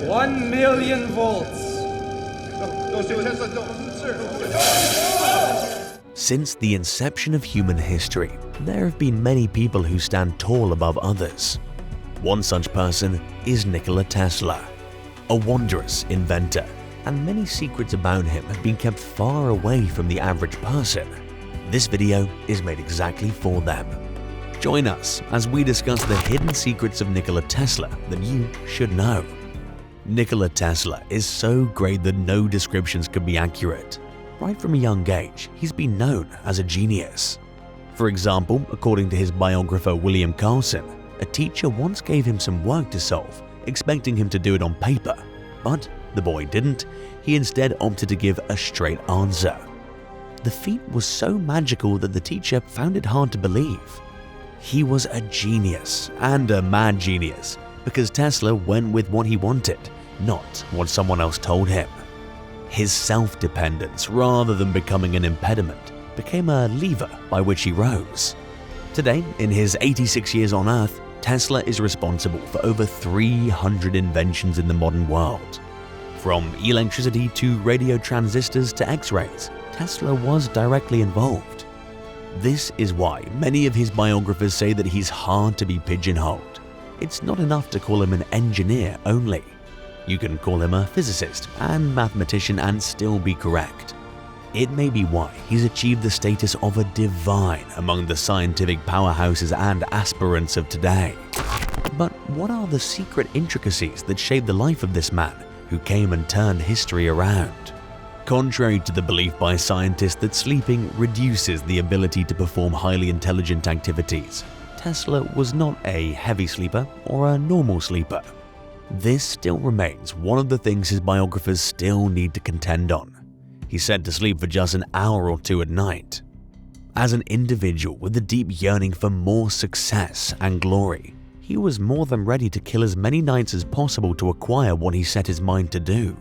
1 million volts. Since the inception of human history, there have been many people who stand tall above others. One such person is Nikola Tesla, a wondrous inventor, and many secrets about him have been kept far away from the average person. This video is made exactly for them. Join us as we discuss the hidden secrets of Nikola Tesla that you should know. Nikola Tesla is so great that no descriptions could be accurate. Right from a young age, he's been known as a genius. For example, according to his biographer William Carlson, a teacher once gave him some work to solve, expecting him to do it on paper. But the boy didn't. He instead opted to give a straight answer. The feat was so magical that the teacher found it hard to believe. He was a genius, and a mad genius, because Tesla went with what he wanted, not what someone else told him. His self-dependence, rather than becoming an impediment, became a lever by which he rose. Today, in his 86 years on Earth, Tesla is responsible for over 300 inventions in the modern world. From electricity to radio transistors to X-rays, Tesla was directly involved. This is why many of his biographers say that he's hard to be pigeonholed. It's not enough to call him an engineer only. You can call him a physicist and mathematician and still be correct. It may be why he's achieved the status of a divine among the scientific powerhouses and aspirants of today. But what are the secret intricacies that shape the life of this man who came and turned history around? Contrary to the belief by scientists that sleeping reduces the ability to perform highly intelligent activities, Tesla was not a heavy sleeper or a normal sleeper. This still remains one of the things his biographers still need to contend on. He's said to sleep for just an hour or two at night. As an individual with a deep yearning for more success and glory, he was more than ready to kill as many nights as possible to acquire what he set his mind to do.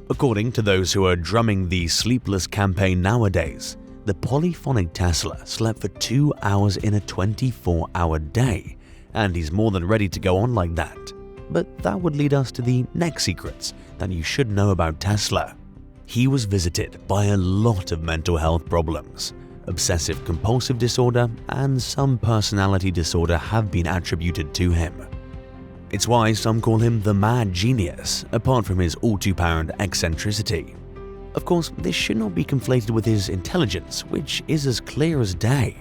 According to those who are drumming the sleepless campaign nowadays, the polyphonic Tesla slept for 2 hours in a 24-hour day, and he's more than ready to go on like that. But that would lead us to the next secrets that you should know about Tesla. He was visited by a lot of mental health problems. Obsessive-compulsive disorder and some personality disorder have been attributed to him. It's why some call him the mad genius, apart from his all-too-apparent eccentricity. Of course, this should not be conflated with his intelligence, which is as clear as day.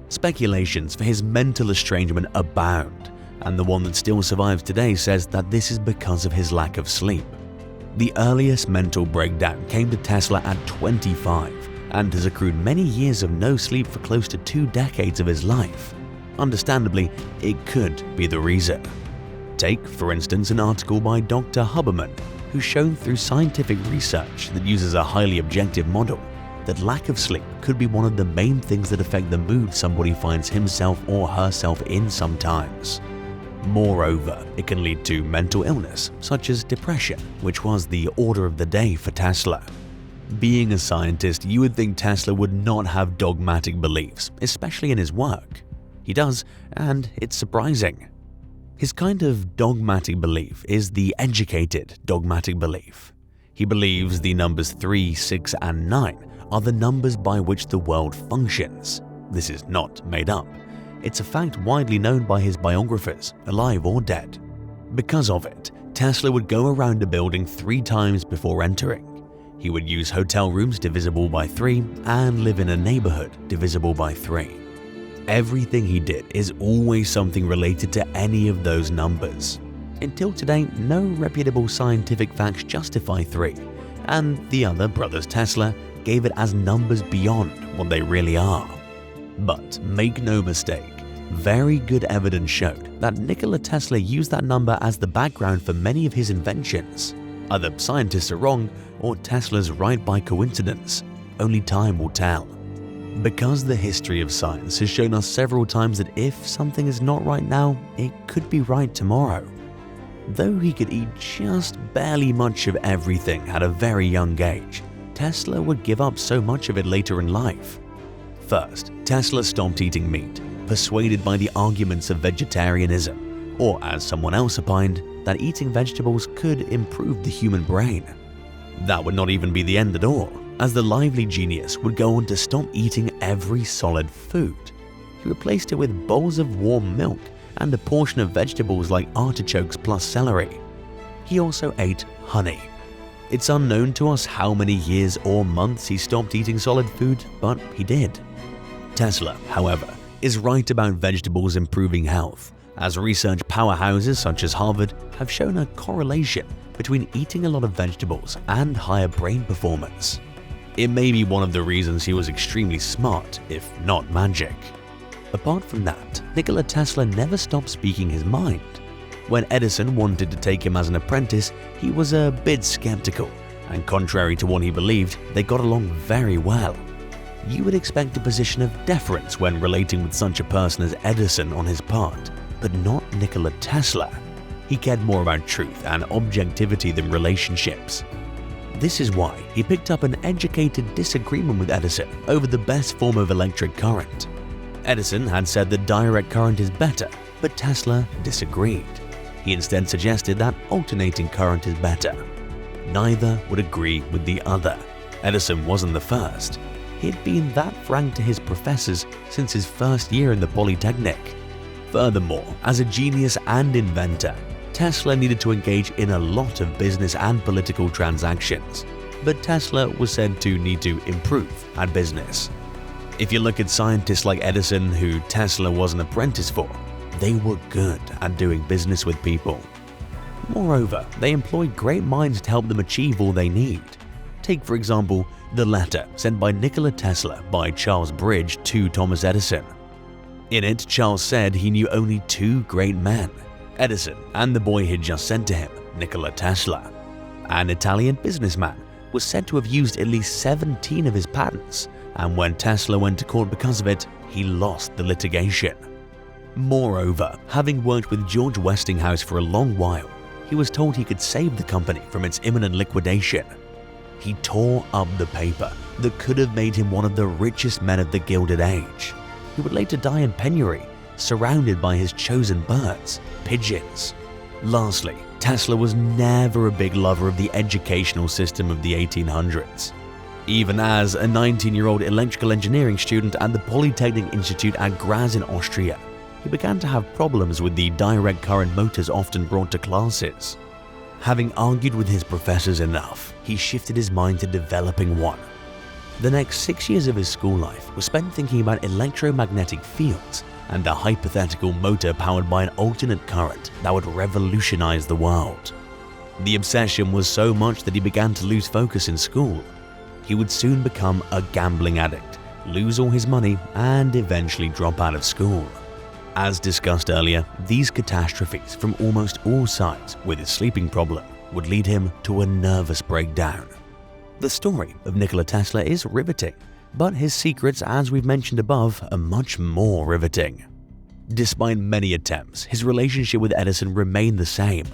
Speculations for his mental estrangement abound, and the one that still survives today says that this is because of his lack of sleep. The earliest mental breakdown came to Tesla at 25 and has accrued many years of no sleep for close to 2 decades of his life. Understandably, it could be the reason. Take, for instance, an article by Dr. Huberman, who's shown through scientific research that uses a highly objective model that lack of sleep could be one of the main things that affect the mood somebody finds himself or herself in sometimes. Moreover, it can lead to mental illness, such as depression, which was the order of the day for Tesla. Being a scientist, you would think Tesla would not have dogmatic beliefs, especially in his work. He does, and it's surprising. His kind of dogmatic belief is the educated dogmatic belief. He believes the numbers 3, 6, and 9 are the numbers by which the world functions. This is not made up. It's a fact widely known by his biographers, alive or dead. Because of it, Tesla would go around a building 3 times before entering. He would use hotel rooms divisible by 3 and live in a neighborhood divisible by 3. Everything he did is always something related to any of those numbers. Until today, no reputable scientific facts justify 3, and the other brothers Tesla gave it as numbers beyond what they really are. But make no mistake, very good evidence showed that Nikola Tesla used that number as the background for many of his inventions. Either scientists are wrong or Tesla's right by coincidence. Only time will tell. Because the history of science has shown us several times that if something is not right now, it could be right tomorrow. Though he could eat just barely much of everything at a very young age, Tesla would give up so much of it later in life. First, Tesla stopped eating meat, persuaded by the arguments of vegetarianism, or as someone else opined, that eating vegetables could improve the human brain. That would not even be the end at all, as the lively genius would go on to stop eating every solid food. He replaced it with bowls of warm milk and a portion of vegetables like artichokes plus celery. He also ate honey. It's unknown to us how many years or months he stopped eating solid food, but he did. Tesla, however, is right about vegetables improving health, as research powerhouses such as Harvard have shown a correlation between eating a lot of vegetables and higher brain performance. It may be one of the reasons he was extremely smart, if not magic. Apart from that, Nikola Tesla never stopped speaking his mind. When Edison wanted to take him as an apprentice, he was a bit skeptical, and contrary to what he believed, they got along very well. You would expect a position of deference when relating with such a person as Edison on his part, but not Nikola Tesla. He cared more about truth and objectivity than relationships. This is why he picked up an educated disagreement with Edison over the best form of electric current. Edison had said that direct current is better, but Tesla disagreed. He instead suggested that alternating current is better. Neither would agree with the other. Edison wasn't the first. He'd been that frank to his professors since his first year in the Polytechnic. Furthermore, as a genius and inventor, Tesla needed to engage in a lot of business and political transactions, but Tesla was said to need to improve at business. If you look at scientists like Edison, who Tesla was an apprentice for, they were good at doing business with people. Moreover, they employed great minds to help them achieve all they need. Take, for example, the letter sent by Nikola Tesla by Charles Bridge to Thomas Edison. In it, Charles said he knew only two great men, Edison and the boy he'd just sent to him, Nikola Tesla. An Italian businessman was said to have used at least 17 of his patents, and when Tesla went to court because of it, he lost the litigation. Moreover, having worked with George Westinghouse for a long while, he was told he could save the company from its imminent liquidation. He tore up the paper that could have made him one of the richest men of the Gilded Age. He would later die in penury, surrounded by his chosen birds, pigeons. Lastly, Tesla was never a big lover of the educational system of the 1800s. Even as a 19-year-old electrical engineering student at the Polytechnic Institute at Graz in Austria, he began to have problems with the direct current motors often brought to classes. Having argued with his professors enough, he shifted his mind to developing one. The next 6 years of his school life were spent thinking about electromagnetic fields and a hypothetical motor powered by an alternate current that would revolutionize the world. The obsession was so much that he began to lose focus in school. He would soon become a gambling addict, lose all his money, and eventually drop out of school. As discussed earlier, these catastrophes from almost all sides with his sleeping problem would lead him to a nervous breakdown. The story of Nikola Tesla is riveting, but his secrets, as we've mentioned above, are much more riveting. Despite many attempts, his relationship with Edison remained the same.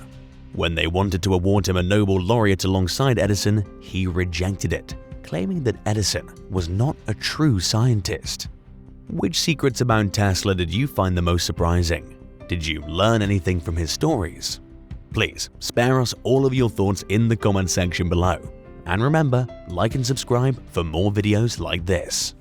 When they wanted to award him a Nobel laureate alongside Edison, he rejected it, claiming that Edison was not a true scientist. Which secrets about Tesla did you find the most surprising? Did you learn anything from his stories? Please spare us all of your thoughts in the comment section below. And remember, like and subscribe for more videos like this.